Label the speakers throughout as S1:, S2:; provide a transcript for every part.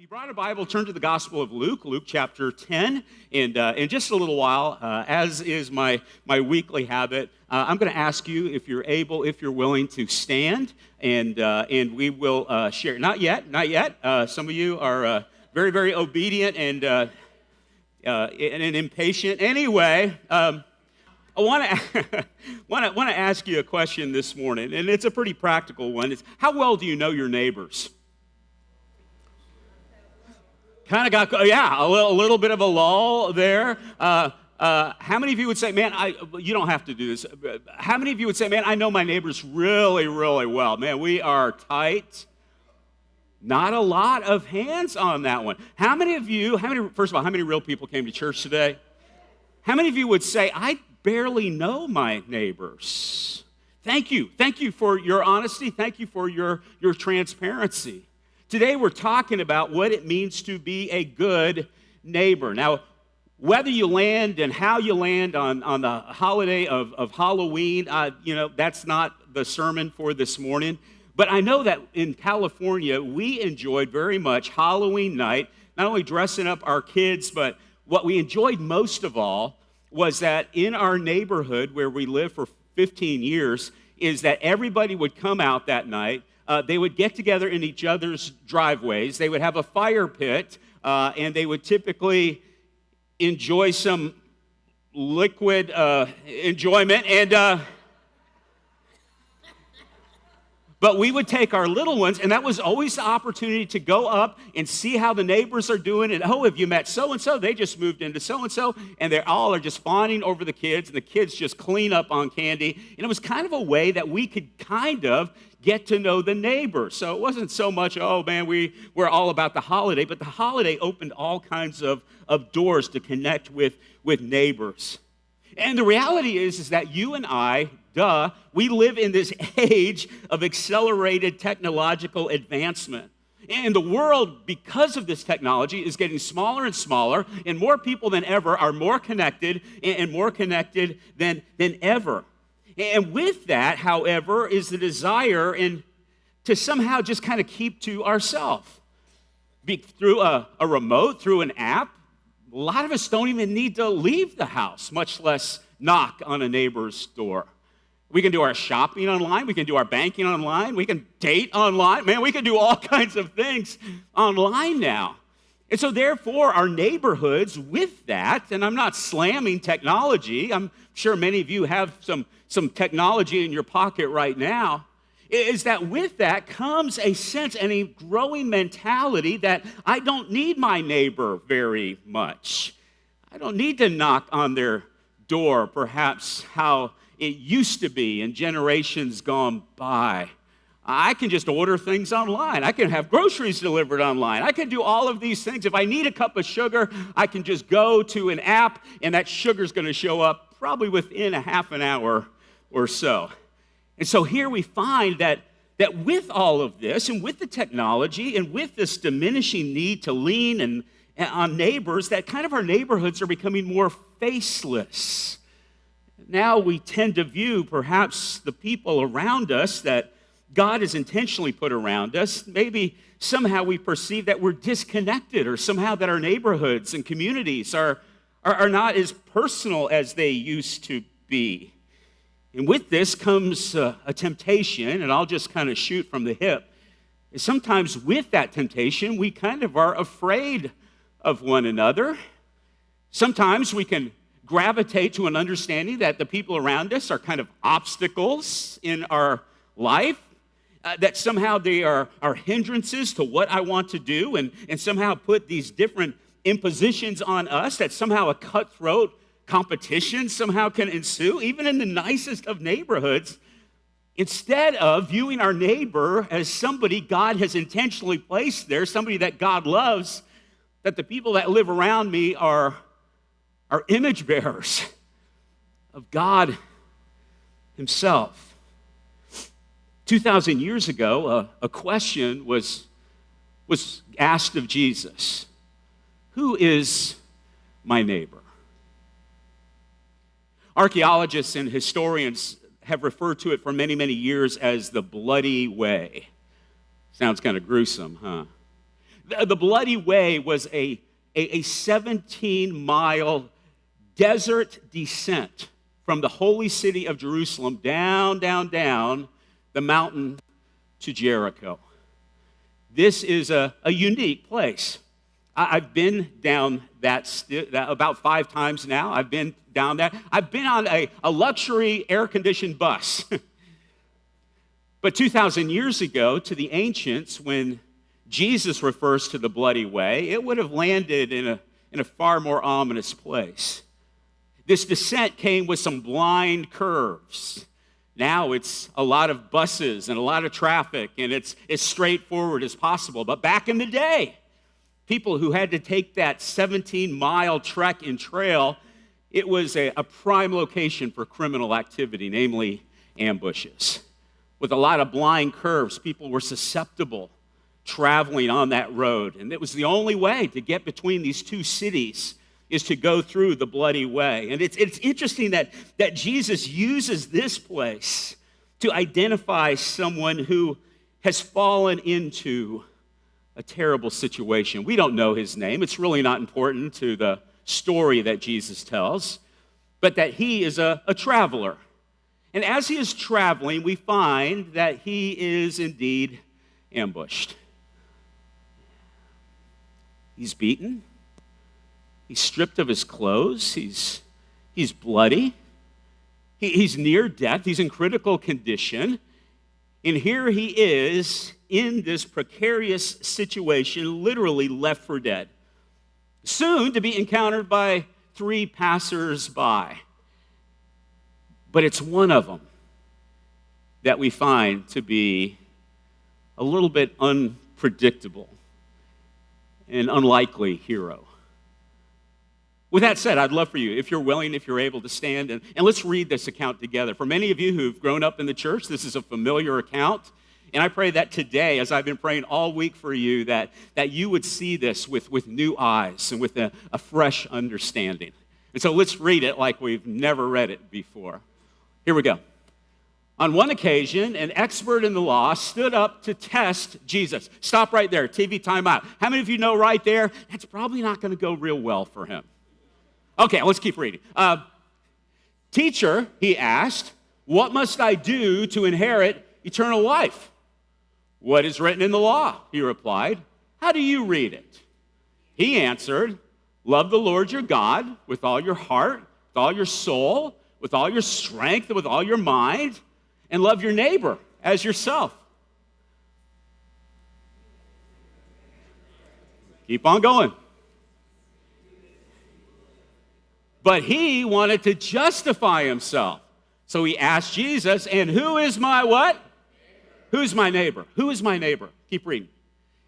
S1: If you brought a Bible, turn to the Gospel of Luke, Luke chapter 10. And in just a little while, as is my weekly habit, I'm going to ask you if you're able, if you're willing to stand, and we will share. Not yet. Some of you are very, very obedient and impatient. Anyway, I want to ask you a question this morning, and it's a pretty practical one. It's how well do you know your neighbors? Kind of got, a little bit of a lull there. How many of you would say, man, you don't have to do this. How many of you would say, man, I know my neighbors really, really well. Man, we are tight. Not a lot of hands on that one. First of all, how many real people came to church today? How many of you would say, I barely know my neighbors? Thank you. Thank you for your honesty. Thank you for your transparency. Today we're talking about what it means to be a good neighbor. Now, whether you land and how you land on the holiday of Halloween, that's not the sermon for this morning. But I know that in California, we enjoyed very much Halloween night, not only dressing up our kids, but what we enjoyed most of all was that in our neighborhood where we lived for 15 years, is that everybody would come out that night. They would get together in each other's driveways. They would have a fire pit, and they would typically enjoy some liquid enjoyment. But we would take our little ones, and that was always the opportunity to go up and see how the neighbors are doing. And, have you met so-and-so? They just moved into so-and-so. And they all are just fawning over the kids, and the kids just clean up on candy. And it was kind of a way that we could kind of get to know the neighbors. So it wasn't so much, we're all about the holiday, but the holiday opened all kinds of doors to connect with neighbors. And the reality is that you and I, we live in this age of accelerated technological advancement. And the world, because of this technology, is getting smaller and smaller, and more people than ever are more connected and more connected than ever. And with that, however, is the desire to somehow just kind of keep to ourselves. Through a remote, through an app, a lot of us don't even need to leave the house, much less knock on a neighbor's door. We can do our shopping online. We can do our banking online. We can date online. Man, we can do all kinds of things online now. And so therefore, our neighborhoods with that, and I'm not slamming technology. I'm sure many of you have some technology in your pocket right now, is that with that comes a sense and a growing mentality that I don't need my neighbor very much. I don't need to knock on their door, perhaps how it used to be in generations gone by. I can just order things online. I can have groceries delivered online. I can do all of these things. If I need a cup of sugar, I can just go to an app, and that sugar's going to show up probably within a half an hour or so. And so here we find that with all of this, and with the technology, and with this diminishing need to lean on neighbors, that kind of our neighborhoods are becoming more faceless. Now we tend to view perhaps the people around us that God has intentionally put around us. Maybe somehow we perceive that we're disconnected, or somehow that our neighborhoods and communities are not as personal as they used to be. And with this comes a temptation, and I'll just kind of shoot from the hip. And sometimes with that temptation, we kind of are afraid of one another. Sometimes we can gravitate to an understanding that the people around us are kind of obstacles in our life, that somehow they are hindrances to what I want to do, and somehow put these different impositions on us, that somehow a cutthroat competition somehow can ensue, even in the nicest of neighborhoods, instead of viewing our neighbor as somebody God has intentionally placed there, somebody that God loves, that the people that live around me are image bearers of God himself. 2,000 years ago, a question was asked of Jesus. Who is my neighbor? Archaeologists and historians have referred to it for many, many years as the bloody way. Sounds kind of gruesome, huh? The Bloody Way was a 17-mile desert descent from the holy city of Jerusalem down the mountain to Jericho. This is a unique place. I've been down that about 5 times now. I've been down there. I've been on a luxury air-conditioned bus. But 2,000 years ago, to the ancients, when Jesus refers to the Bloody Way, it would have landed in a far more ominous place. This descent came with some blind curves. Now it's a lot of buses and a lot of traffic, and it's as straightforward as possible. But back in the day, people who had to take that 17-mile trek and trail, it was a prime location for criminal activity, namely ambushes. With a lot of blind curves, people were susceptible traveling on that road. And it was the only way to get between these two cities is to go through the Bloody Way. And it's interesting that Jesus uses this place to identify someone who has fallen into a terrible situation. We don't know his name. It's really not important to the story that Jesus tells, but that he is a traveler. And as he is traveling, we find that he is indeed ambushed. He's beaten. He's stripped of his clothes. He's bloody. He's near death. He's in critical condition. And here he is in this precarious situation, literally left for dead, soon to be encountered by 3 passers-by. But it's one of them that we find to be a little bit unpredictable, an unlikely hero. With that said, I'd love for you, if you're willing, if you're able to stand, and let's read this account together. For many of you who've grown up in the church, this is a familiar account. And I pray that today, as I've been praying all week for you, that you would see this with new eyes and with a fresh understanding. And so let's read it like we've never read it before. Here we go. On one occasion, an expert in the law stood up to test Jesus. Stop right there. TV timeout. How many of you know right there? That's probably not going to go real well for him. Okay, let's keep reading. Teacher, he asked, what must I do to inherit eternal life? What is written in the law? He replied. How do you read it? He answered, love the Lord your God with all your heart, with all your soul, with all your strength, and with all your mind, and love your neighbor as yourself. Keep on going. But he wanted to justify himself. So he asked Jesus, and who is my what? Who's my neighbor? Who is my neighbor? Keep reading.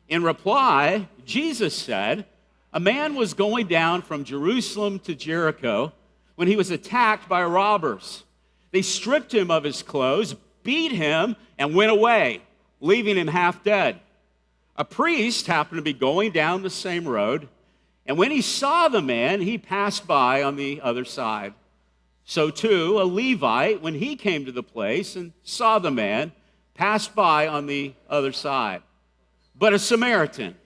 S1: In reply, Jesus said, a man was going down from Jerusalem to Jericho when he was attacked by robbers. They stripped him of his clothes, beat him, and went away, leaving him half dead. A priest happened to be going down the same road, and when he saw the man, he passed by on the other side. So too, a Levite, when he came to the place and saw the man, passed by on the other side. But a Samaritan,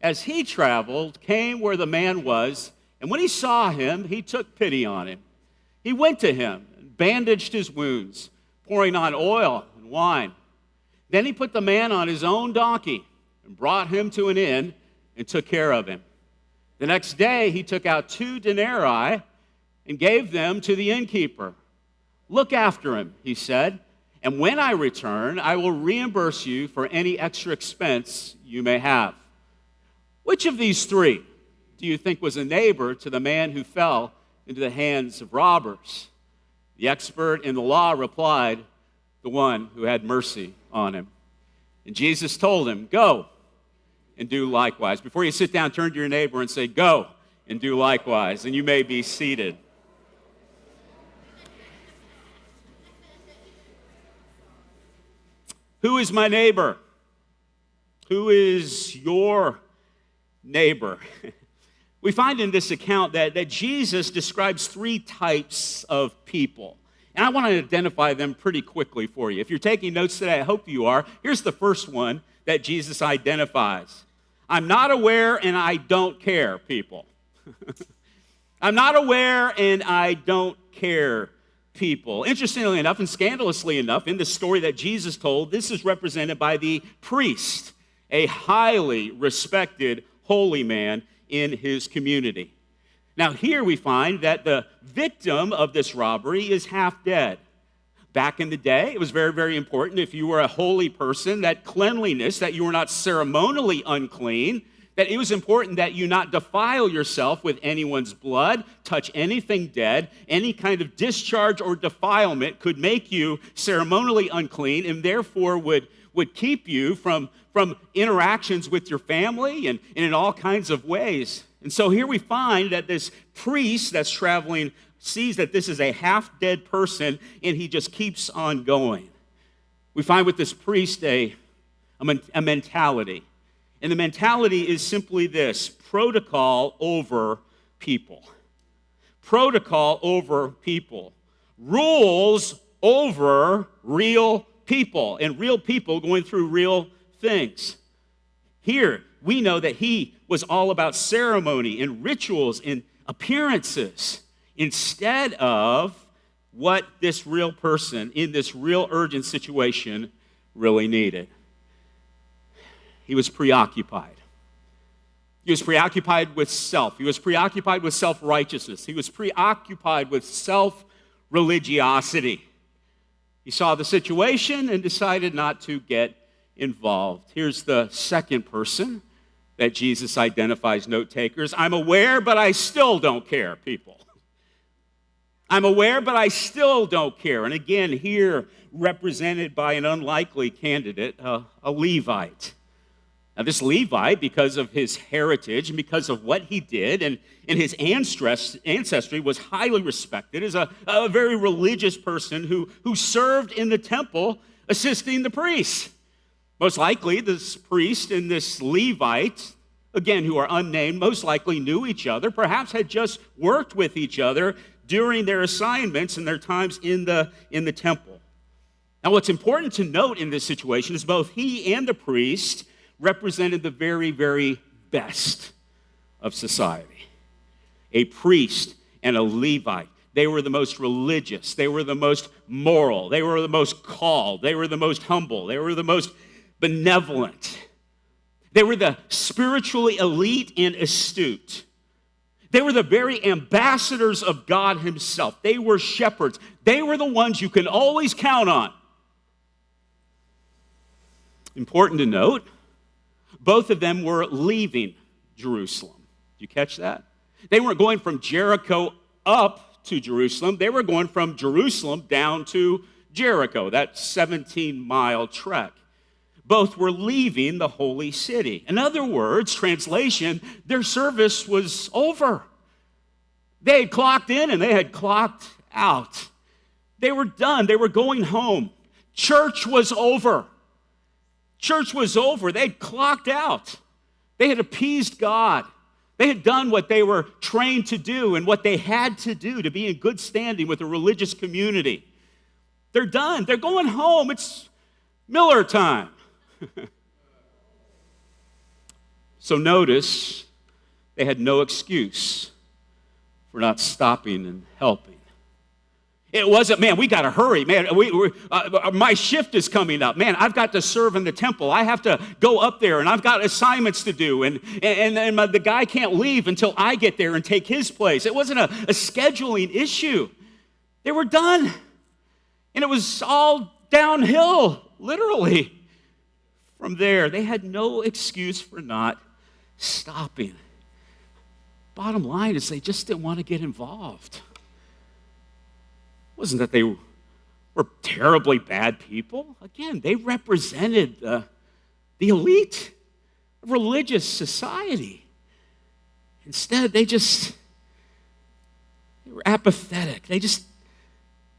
S1: as he traveled, came where the man was, and when he saw him, he took pity on him. He went to him and bandaged his wounds, pouring on oil and wine. Then he put the man on his own donkey and brought him to an inn and took care of him. The next day, he took out 2 denarii and gave them to the innkeeper. Look after him, he said, and when I return, I will reimburse you for any extra expense you may have. Which of these 3 do you think was a neighbor to the man who fell into the hands of robbers? The expert in the law replied, the one who had mercy on him. And Jesus told him, go and do likewise. Before you sit down, turn to your neighbor and say, go and do likewise. And you may be seated. Who is my neighbor? Who is your neighbor? We find in this account that Jesus describes 3 types of people. And I want to identify them pretty quickly for you. If you're taking notes today, I hope you are. Here's the first one that Jesus identifies. I'm not aware and I don't care, people. I'm not aware and I don't care, people. Interestingly enough and scandalously enough, in the story that Jesus told, this is represented by the priest, a highly respected holy man in his community. Now here we find that the victim of this robbery is half dead. Back in the day, it was very, very important if you were a holy person, that cleanliness, that you were not ceremonially unclean, that it was important that you not defile yourself with anyone's blood, touch anything dead. Any kind of discharge or defilement could make you ceremonially unclean and therefore would keep you from interactions with your family and in all kinds of ways. And so here we find that this priest that's traveling sees that this is a half-dead person, and he just keeps on going. We find with this priest a mentality. And the mentality is simply this: protocol over people. Protocol over people. Rules over real people, and real people going through real things. Here, we know that he was all about ceremony and rituals and appearances instead of what this real person in this real urgent situation really needed. He was preoccupied. He was preoccupied with self. He was preoccupied with self-righteousness. He was preoccupied with self-religiosity. He saw the situation and decided not to get involved. Here's the second person that Jesus identifies, note takers. I'm aware, but I still don't care, people. I'm aware, but I still don't care. And again, here represented by an unlikely candidate, a Levite. Now, this Levite, because of his heritage and because of what he did and his ancestry, was highly respected as a very religious person who served in the temple assisting the priests. Most likely, this priest and this Levite, again, who are unnamed, most likely knew each other, perhaps had just worked with each other during their assignments and their times in the temple. Now, what's important to note in this situation is both he and the priest represented the very, very best of society. A priest and a Levite. They were the most religious. They were the most moral. They were the most called. They were the most humble. They were the most benevolent. They were the spiritually elite and astute. They were the very ambassadors of God himself. They were shepherds. They were the ones you can always count on. Important to note, both of them were leaving Jerusalem. Did you catch that? They weren't going from Jericho up to Jerusalem. They were going from Jerusalem down to Jericho, that 17-mile trek. Both were leaving the holy city. In other words, translation, their service was over. They had clocked in and they had clocked out. They were done. They were going home. Church was over. Church was over. They had clocked out. They had appeased God. They had done what they were trained to do and what they had to do to be in good standing with a religious community. They're done. They're going home. It's Miller time. So notice, they had no excuse for not stopping and helping. It wasn't, man, we got to hurry. Man, my shift is coming up. Man, I've got to serve in the temple. I have to go up there, and I've got assignments to do, and the guy can't leave until I get there and take his place. It wasn't a scheduling issue. They were done, and it was all downhill, literally. From there, they had no excuse for not stopping. Bottom line is they just didn't want to get involved. It wasn't that they were terribly bad people. Again, they represented the elite of religious society. Instead, they were apathetic. They just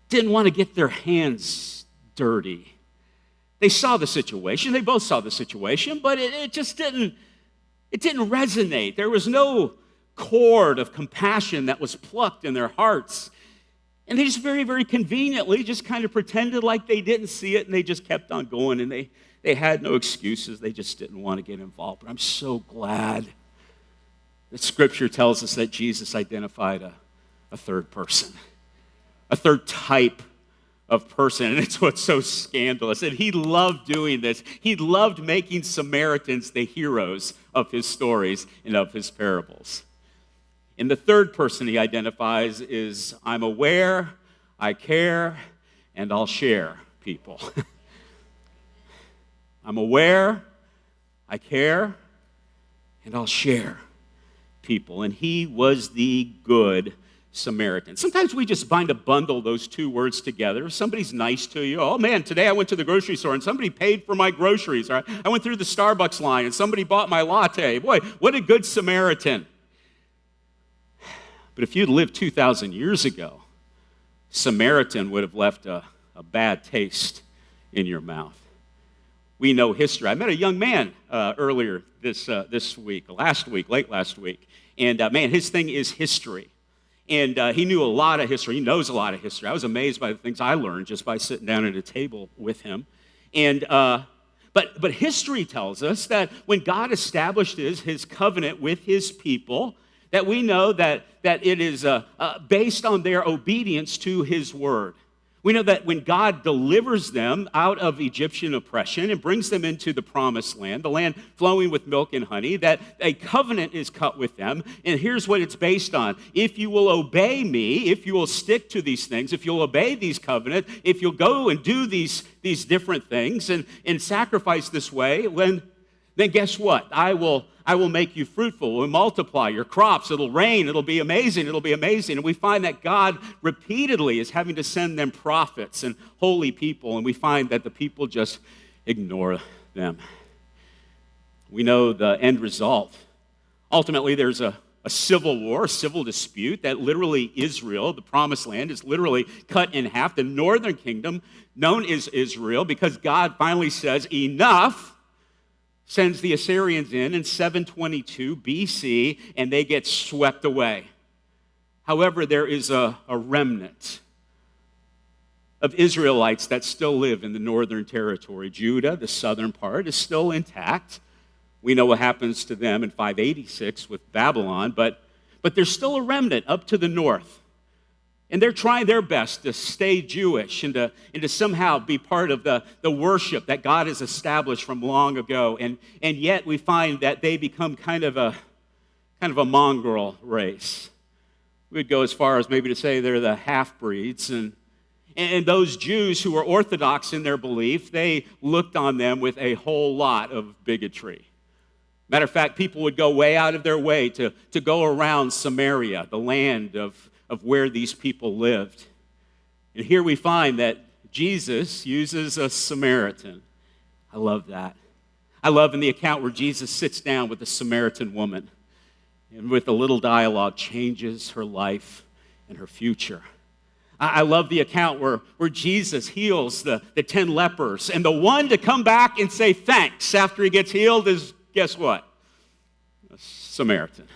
S1: didn't want to get their hands dirty. They saw the situation. They both saw the situation, but it just didn't resonate. There was no chord of compassion that was plucked in their hearts. And they just very, very conveniently just kind of pretended like they didn't see it, and they just kept on going, and they They had no excuses. They just didn't want to get involved. But I'm so glad that Scripture tells us that Jesus identified a third person, a third type of person. And it's what's so scandalous. And he loved doing this. He loved making Samaritans the heroes of his stories and of his parables. And the third person he identifies is, I'm aware, I care, and I'll share people. I'm aware, I care, and I'll share people. And he was the good Samaritan. Sometimes we just find to bundle those two words together. If somebody's nice to you, oh man, today I went to the grocery store and somebody paid for my groceries. Or I went through the Starbucks line and somebody bought my latte. Boy, what a good Samaritan. But if you'd lived 2,000 years ago, Samaritan would have left a bad taste in your mouth. We know history. I met a young man earlier late last week, and man, his thing is history. And he knew a lot of history. He knows a lot of history. I was amazed by the things I learned just by sitting down at a table with him. And but history tells us that when God established his covenant with his people, that we know that it is based on their obedience to his word. We know that when God delivers them out of Egyptian oppression and brings them into the promised land, the land flowing with milk and honey, that a covenant is cut with them. And here's what it's based on. If you will obey me, if you will stick to these things, if you'll obey these covenants, if you'll go and do these different things and sacrifice this way, then guess what? I will make you fruitful. We'll multiply your crops. It'll rain. It'll be amazing. It'll be amazing. And we find that God repeatedly is having to send them prophets and holy people, and we find that the people just ignore them. We know the end result. Ultimately, there's a civil war, a civil dispute that literally Israel, the promised land, is literally cut in half. The northern kingdom, known as Israel, because God finally says, enough, sends the Assyrians in 722 BC, and they get swept away. However, there is a remnant of Israelites that still live in the northern territory. Judah, the southern part, is still intact. We know what happens to them in 586 with Babylon, but there's still a remnant up to the north. And they're trying their best to stay Jewish and to somehow be part of the worship that God has established from long ago. And yet we find that they become kind of a mongrel race. We'd go as far as maybe to say they're the half-breeds. And those Jews who were orthodox in their belief, they looked on them with a whole lot of bigotry. Matter of fact, people would go way out of their way to go around Samaria, the land of where these people lived. And here we find that Jesus uses a Samaritan. I love that. I love in the account where Jesus sits down with a Samaritan woman and with a little dialogue changes her life and her future. I love the account where Jesus heals the 10 lepers, and the one to come back and say thanks after he gets healed is, guess what? A Samaritan.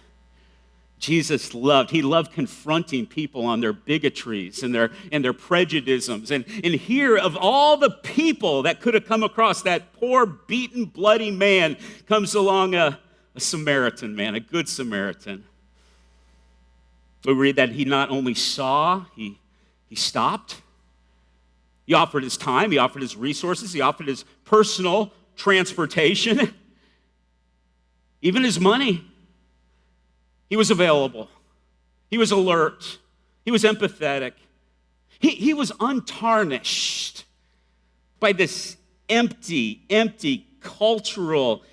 S1: Jesus loved confronting people on their bigotries and their prejudices. And here, of all the people that could have come across, that poor, beaten, bloody man comes along a Samaritan man, a good Samaritan. We read that he not only saw, he stopped. He offered his time, he offered his resources, he offered his personal transportation, even his money. He was available. He was alert. He was empathetic. He was untarnished by this empty cultural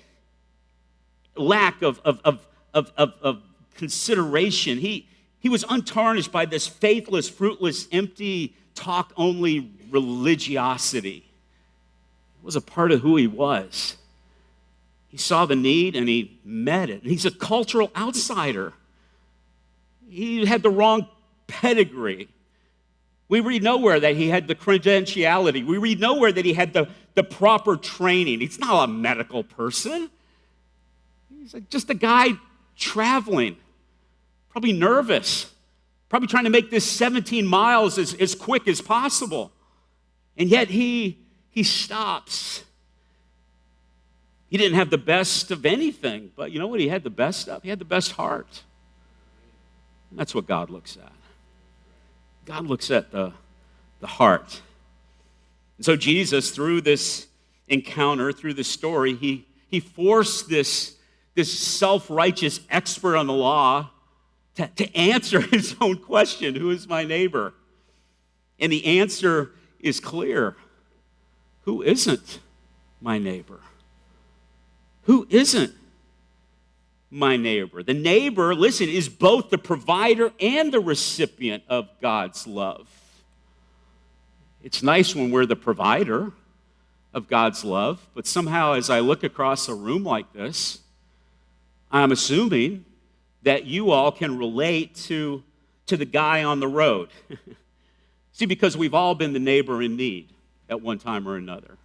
S1: lack of consideration. He was untarnished by this faithless, fruitless, empty, talk-only religiosity. It was a part of who he was. He saw the need and he met it. And he's a cultural outsider. He had the wrong pedigree. We read nowhere that he had the credentiality. We read nowhere that he had the proper training. He's not a medical person. He's just a guy traveling, probably nervous, probably trying to make this 17 miles as quick as possible. And yet he stops He didn't have the best of anything, but you know what he had the best of? He had the best heart. And that's what God looks at. God looks at the heart. And so Jesus, through this encounter, through this story, he forced this self-righteous expert on the law to answer his own question, who is my neighbor? And the answer is clear. Who isn't my neighbor? Who isn't my neighbor? The neighbor, listen, is both the provider and the recipient of God's love. It's nice when we're the provider of God's love, but somehow as I look across a room like this, I'm assuming that you all can relate to the guy on the road. See, because we've all been the neighbor in need at one time or another.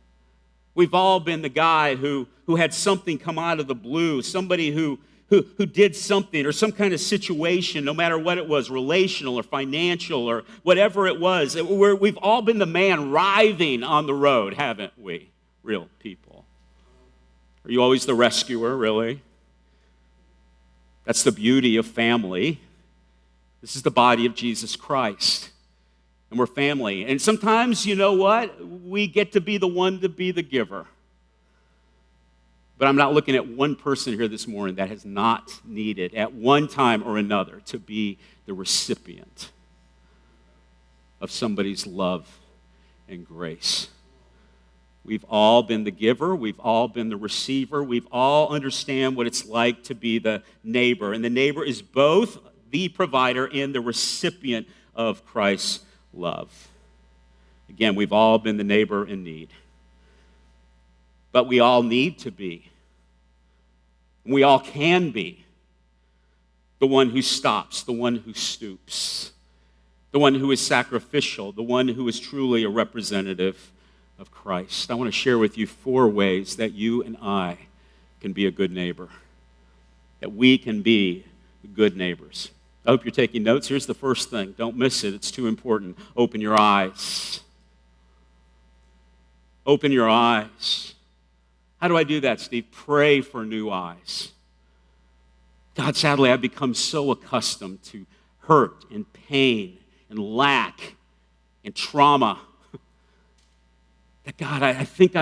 S1: We've all been the guy who had something come out of the blue, somebody who did something or some kind of situation, no matter what it was, relational or financial or whatever it was. We've all been the man writhing on the road, haven't we? Real people. Are you always the rescuer, really? That's the beauty of family. This is the body of Jesus Christ. And we're family. And sometimes, you know what? We get to be the one to be the giver. But I'm not looking at one person here this morning that has not needed at one time or another to be the recipient of somebody's love and grace. We've all been the giver. We've all been the receiver. We've all understand what it's like to be the neighbor. And the neighbor is both the provider and the recipient of Christ's love. Again, we've all been the neighbor in need. But we all need to be. We all can be the one who stops, the one who stoops, the one who is sacrificial, the one who is truly a representative of Christ. I want to share with you 4 ways that you and I can be a good neighbor, that we can be good neighbors. I hope you're taking notes. Here's the first thing. Don't miss it. It's too important. Open your eyes. Open your eyes. How do I do that, Steve? Pray for new eyes. God, sadly, I've become so accustomed to hurt and pain and lack and trauma that, God, I think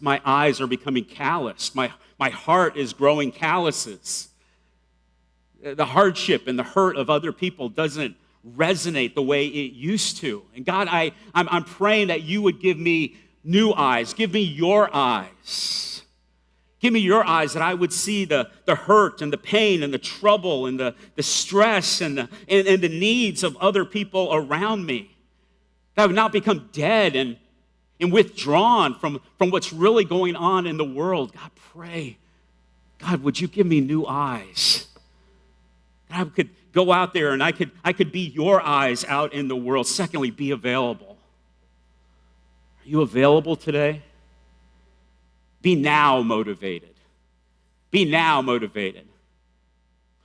S1: my eyes are becoming calloused. My heart is growing calluses. The hardship and the hurt of other people doesn't resonate the way it used to. And God, I'm praying that you would give me new eyes. Give me your eyes. Give me your eyes that I would see the hurt and the pain and the trouble and the stress and the needs of other people around me. That I would not become dead and withdrawn from what's really going on in the world. God, pray. God, would you give me new eyes? I could go out there and I could be your eyes out in the world. Secondly, be available. Are you available today? Be now motivated. Be now motivated.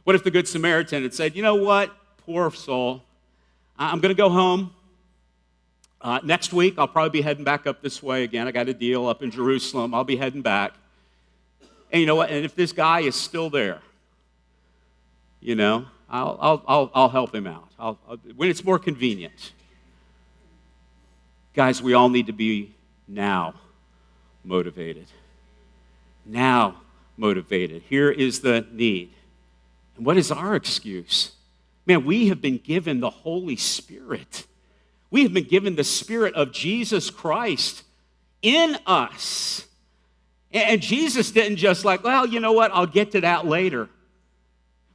S1: What if the Good Samaritan had said, you know what, poor soul, I'm going to go home. Next week, I'll probably be heading back up this way again. I got a deal up in Jerusalem. I'll be heading back. And you know what? And if this guy is still there, you know, I'll help him out. When it's more convenient. Guys, we all need to be now motivated. Now motivated. Here is the need. And what is our excuse? Man, we have been given the Holy Spirit. We have been given the Spirit of Jesus Christ in us. And Jesus didn't just like, well, you know what, I'll get to that later.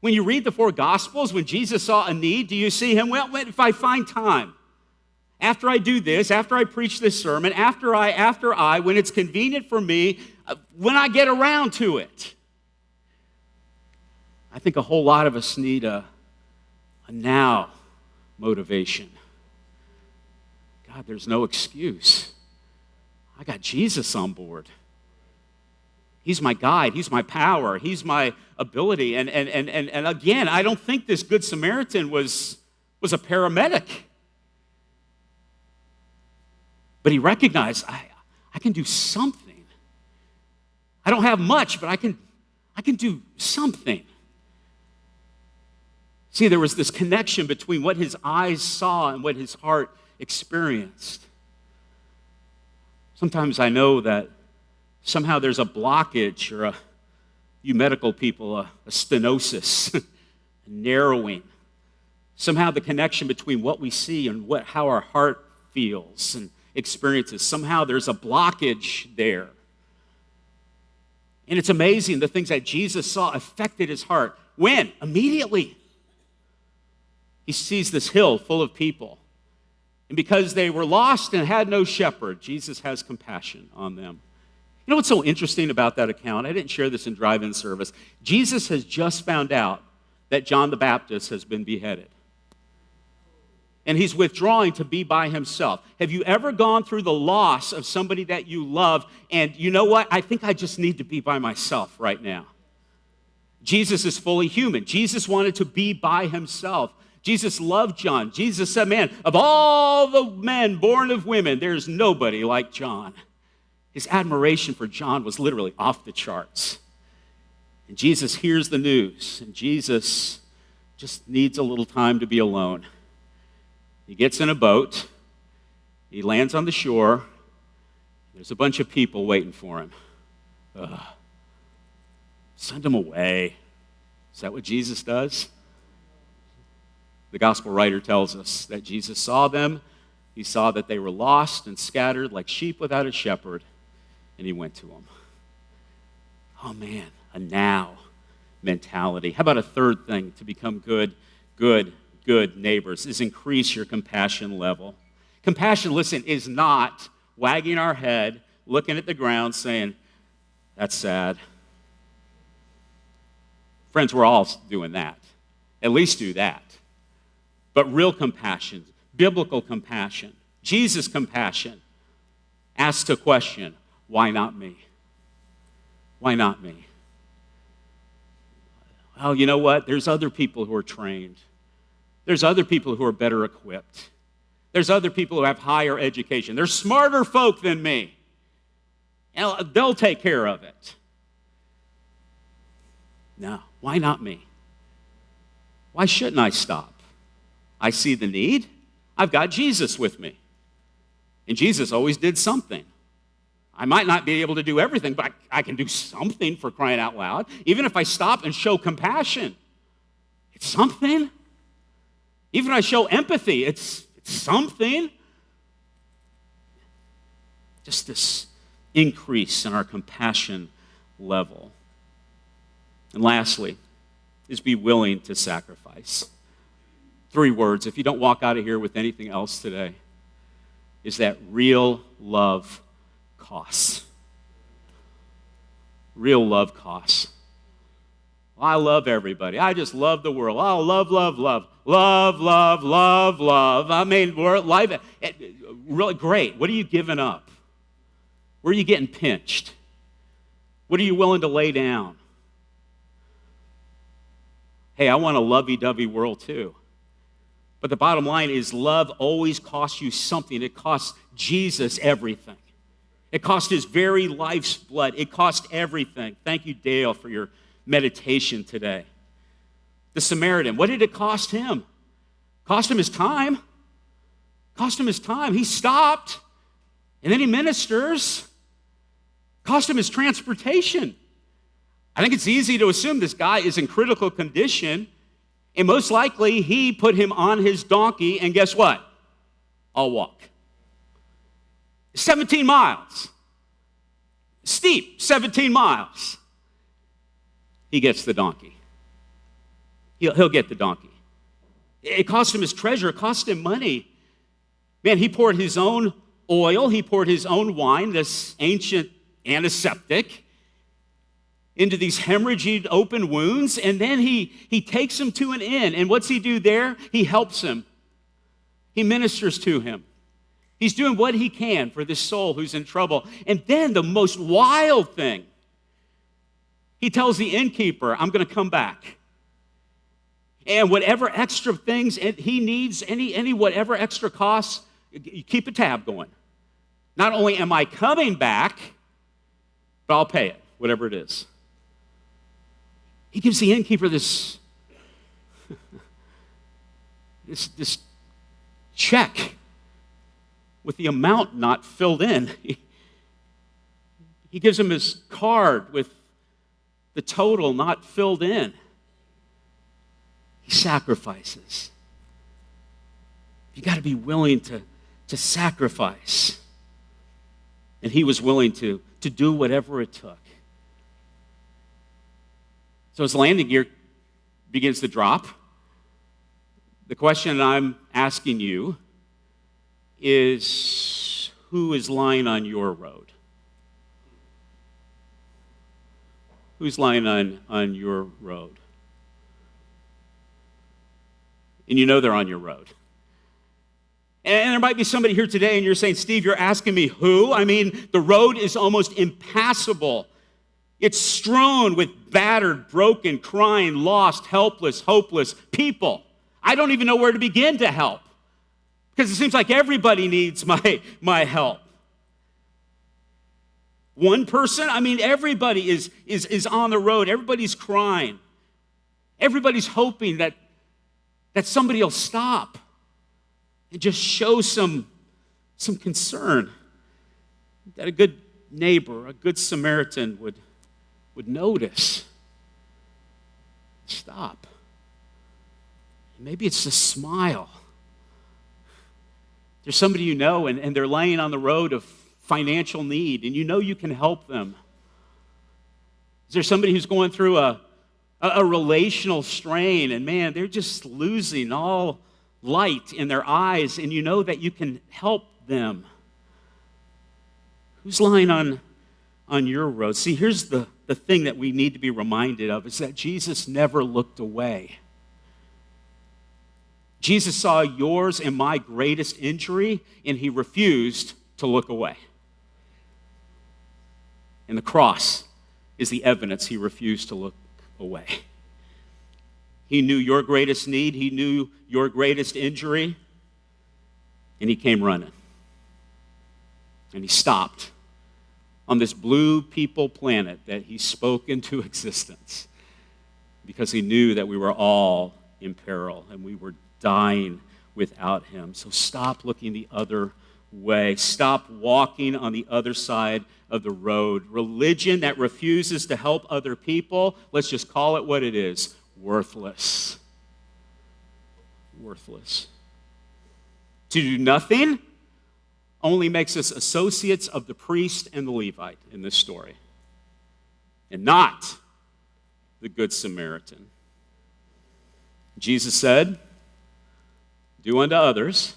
S1: When you read the 4 Gospels, when Jesus saw a need, do you see him? Well, if I find time, after I do this, after I preach this sermon, after I, when it's convenient for me, when I get around to it. I think a whole lot of us need a now motivation. God, there's no excuse. I got Jesus on board. He's my guide. He's my power. He's my ability. And again, I don't think this Good Samaritan was a paramedic. But he recognized, I can do something. I don't have much, but I can do something. See, there was this connection between what his eyes saw and what his heart experienced. Sometimes I know that somehow there's a blockage, or you medical people, a stenosis, a narrowing. Somehow the connection between what we see and how our heart feels and experiences, somehow there's a blockage there. And it's amazing the things that Jesus saw affected his heart. When? Immediately. He sees this hill full of people. And because they were lost and had no shepherd, Jesus has compassion on them. You know what's so interesting about that account? I didn't share this in drive-in service. Jesus has just found out that John the Baptist has been beheaded. And he's withdrawing to be by himself. Have you ever gone through the loss of somebody that you love, and you know what? I think I just need to be by myself right now. Jesus is fully human. Jesus wanted to be by himself. Jesus loved John. Jesus said, man, of all the men born of women, there's nobody like John. His admiration for John was literally off the charts. And Jesus hears the news, and Jesus just needs a little time to be alone. He gets in a boat. He lands on the shore. There's a bunch of people waiting for him. Send them away. Is that what Jesus does? The gospel writer tells us that Jesus saw them. He saw that they were lost and scattered like sheep without a shepherd, and he went to them. Oh man, a now mentality. How about a third thing to become good neighbors is increase your compassion level. Compassion, listen, is not wagging our head, looking at the ground, saying, that's sad. Friends, we're all doing that. At least do that. But real compassion, biblical compassion, Jesus' compassion, asks a question, why not me? Why not me? Well, you know what? There's other people who are trained. There's other people who are better equipped. There's other people who have higher education. They're smarter folk than me. And they'll take care of it. No, why not me? Why shouldn't I stop? I see the need. I've got Jesus with me. And Jesus always did something. I might not be able to do everything, but I can do something, for crying out loud. Even if I stop and show compassion, it's something. Even if I show empathy, it's something. Just this increase in our compassion level. And lastly, is be willing to sacrifice. 3 words, if you don't walk out of here with anything else today, is that real love costs. Real love costs. Well, I love everybody. I just love the world. Oh, love, love, love. Love, love, love, love. I mean, life, really great. What are you giving up? Where are you getting pinched? What are you willing to lay down? Hey, I want a lovey-dovey world too. But the bottom line is love always costs you something. It costs Jesus everything. It cost his very life's blood. It cost everything. Thank you, Dale, for your meditation today. The Samaritan, what did it cost him? Cost him his time. Cost him his time. He stopped, and then he ministers. Cost him his transportation. I think it's easy to assume this guy is in critical condition, and most likely he put him on his donkey, and guess what? I'll walk. 17 miles. Steep, 17 miles. He gets the donkey. He'll get the donkey. It cost him his treasure. It cost him money. Man, he poured his own oil. He poured his own wine, this ancient antiseptic, into these hemorrhaging open wounds, and then he takes him to an inn. And what's he do there? He helps him. He ministers to him. He's doing what he can for this soul who's in trouble. And then the most wild thing, he tells the innkeeper, I'm going to come back. And whatever extra things he needs, any whatever extra costs, you keep a tab going. Not only am I coming back, but I'll pay it. whatever it is. He gives the innkeeper this check with the amount not filled in. He gives him his card with the total not filled in. He sacrifices. You got to be willing to sacrifice. And he was willing to do whatever it took. So his landing gear begins to drop. The question I'm asking you is, who is lying on your road? Who's lying on your road? And you know they're on your road. And there might be somebody here today and you're saying, Steve, you're asking me who? I mean, the road is almost impassable. It's strewn with battered, broken, crying, lost, helpless, hopeless people. I don't even know where to begin to help because it seems like everybody needs my help. One person? I mean, everybody is on the road. Everybody's crying. Everybody's hoping that somebody will stop and just show some concern, that a good neighbor, a good Samaritan would notice. Stop. Maybe it's a smile. There's somebody you know and they're laying on the road of financial need and you know you can help them. Is there somebody who's going through a relational strain and man, they're just losing all light in their eyes and you know that you can help them? Who's lying on your road? See, here's the thing that we need to be reminded of is that Jesus never looked away. Jesus saw yours and my greatest injury, and he refused to look away. And the cross is the evidence he refused to look away. He knew your greatest need, he knew your greatest injury, and he came running. And he stopped on this blue people planet that he spoke into existence because he knew that we were all in peril and we were dying without him. So stop looking the other way. Stop walking on the other side of the road. Religion that refuses to help other people, let's just call it what it is, worthless. Worthless. To do nothing only makes us associates of the priest and the Levite in this story, and not the Good Samaritan. Jesus said, do unto others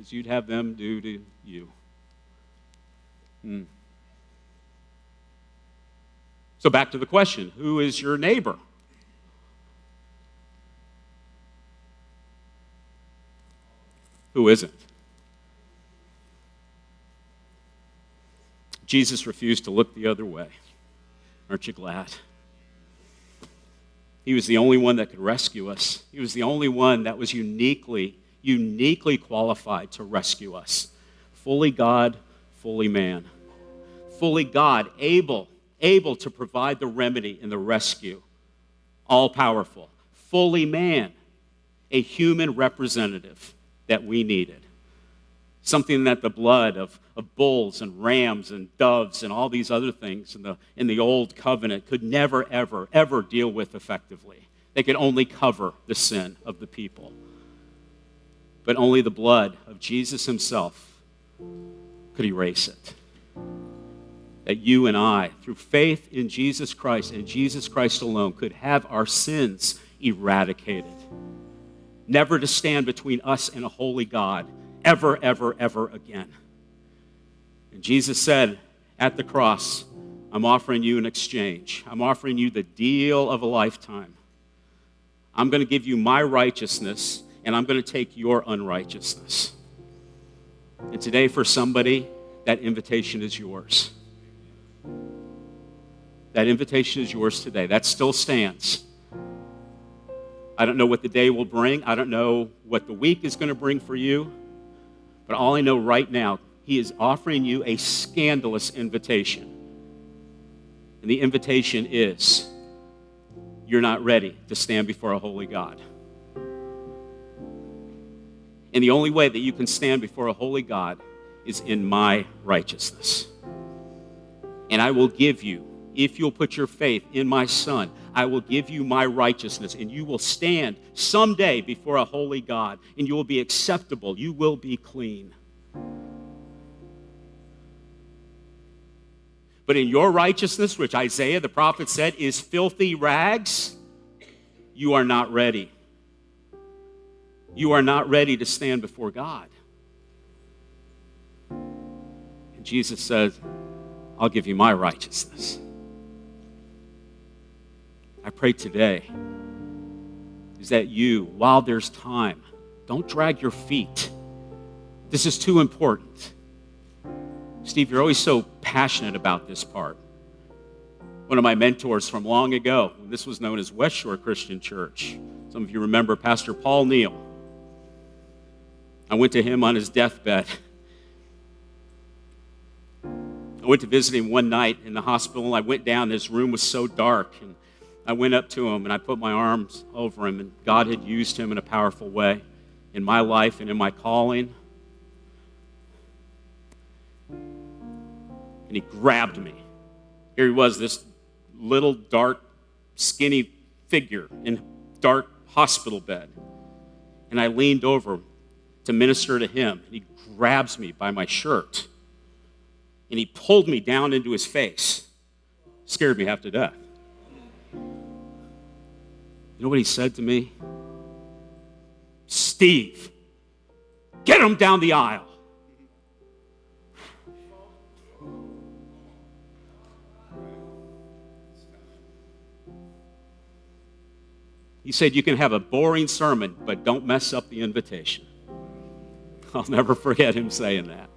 S1: as you'd have them do to you. So back to the question, who is your neighbor? Who isn't? Jesus refused to look the other way. Aren't you glad? He was the only one that could rescue us. He was the only one that was uniquely qualified to rescue us. Fully God, fully man. Fully God, able to provide the remedy and the rescue. All powerful. Fully man, a human representative that we needed. Something that the blood of bulls and rams and doves and all these other things in the old covenant could never, ever, ever deal with effectively. They could only cover the sin of the people. But only the blood of Jesus himself could erase it. That you and I, through faith in Jesus Christ and Jesus Christ alone, could have our sins eradicated. Never to stand between us and a holy God, ever, ever, ever again. And Jesus said at the cross, I'm offering you an exchange. I'm offering you the deal of a lifetime. I'm going to give you my righteousness, and I'm going to take your unrighteousness. And today, for somebody, that invitation is yours. That invitation is yours today. That still stands. I don't know what the day will bring. I don't know what the week is going to bring for you. But all I know right now, He is offering you a scandalous invitation. And the invitation is, you're not ready to stand before a holy God. And the only way that you can stand before a holy God is in my righteousness. And I will give you, if you'll put your faith in my Son, I will give you my righteousness, and you will stand someday before a holy God, and you will be acceptable. You will be clean. But in your righteousness, which Isaiah the prophet said is filthy rags, you are not ready. You are not ready to stand before God. And Jesus says, I'll give you my righteousness. I pray today is that you, while there's time, don't drag your feet. This is too important. Steve, you're always so passionate about this part. One of my mentors from long ago, when this was known as West Shore Christian Church, some of you remember Pastor Paul Neal. I went to him on his deathbed. I went to visit him one night in the hospital. I went down, his room was so dark, and I went up to him and I put my arms over him, and God had used him in a powerful way in my life and in my calling. And he grabbed me. Here he was, this little, dark, skinny figure in a dark hospital bed. And I leaned over to minister to him. And he grabs me by my shirt. And he pulled me down into his face. Scared me half to death. You know what he said to me? Steve, get him down the aisle. He said, you can have a boring sermon, but don't mess up the invitation. I'll never forget him saying that.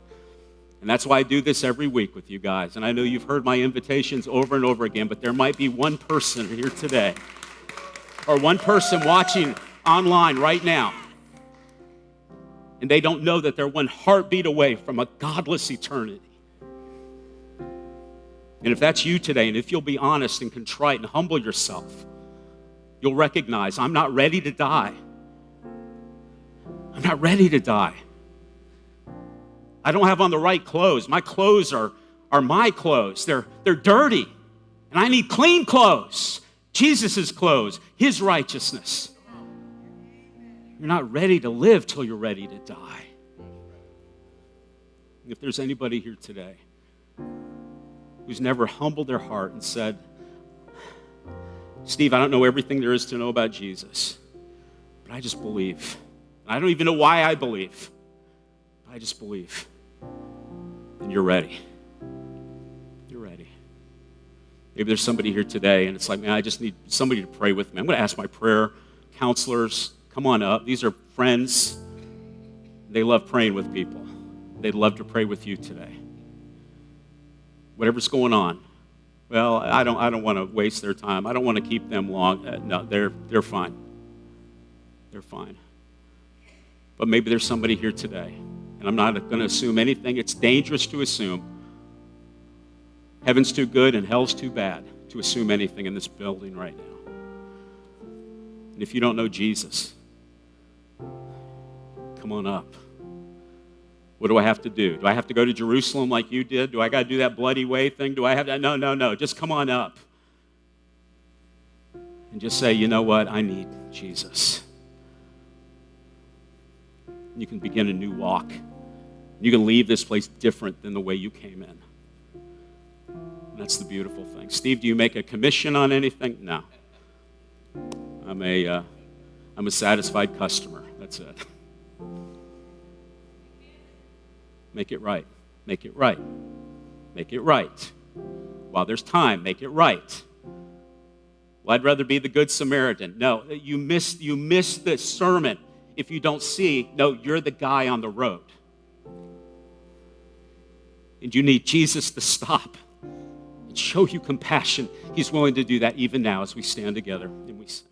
S1: And that's why I do this every week with you guys. And I know you've heard my invitations over and over again, but there might be one person here today, or one person watching online right now, and they don't know that they're one heartbeat away from a godless eternity. And if that's you today, and if you'll be honest and contrite and humble yourself, you'll recognize I'm not ready to die. I'm not ready to die. I don't have on the right clothes. My clothes are my clothes. They're dirty. And I need clean clothes. Jesus' clothes, his righteousness. You're not ready to live till you're ready to die. If there's anybody here today who's never humbled their heart and said, Steve, I don't know everything there is to know about Jesus, but I just believe. I don't even know why I believe, but I just believe. And you're ready. You're ready. Maybe there's somebody here today, and it's like, man, I just need somebody to pray with me. I'm going to ask my prayer counselors, come on up. These are friends. They love praying with people. They'd love to pray with you today. Whatever's going on. Well, I don't want to waste their time. I don't want to keep them long. No, they're fine. They're fine. But maybe there's somebody here today, and I'm not going to assume anything. It's dangerous to assume. Heaven's too good and hell's too bad to assume anything in this building right now. And if you don't know Jesus, come on up. What do I have to do? Do I have to go to Jerusalem like you did? Do I got to do that bloody way thing? Do I have to? No. Just come on up. And just say, you know what? I need Jesus. You can begin a new walk. You can leave this place different than the way you came in. And that's the beautiful thing. Steve, do you make a commission on anything? No. I'm a satisfied customer. That's it. Make it right. Make it right. Make it right. While there's time, make it right. Well, I'd rather be the Good Samaritan. No, you miss the sermon if you don't see, no, you're the guy on the road. And you need Jesus to stop and show you compassion. He's willing to do that even now as we stand together and we sing.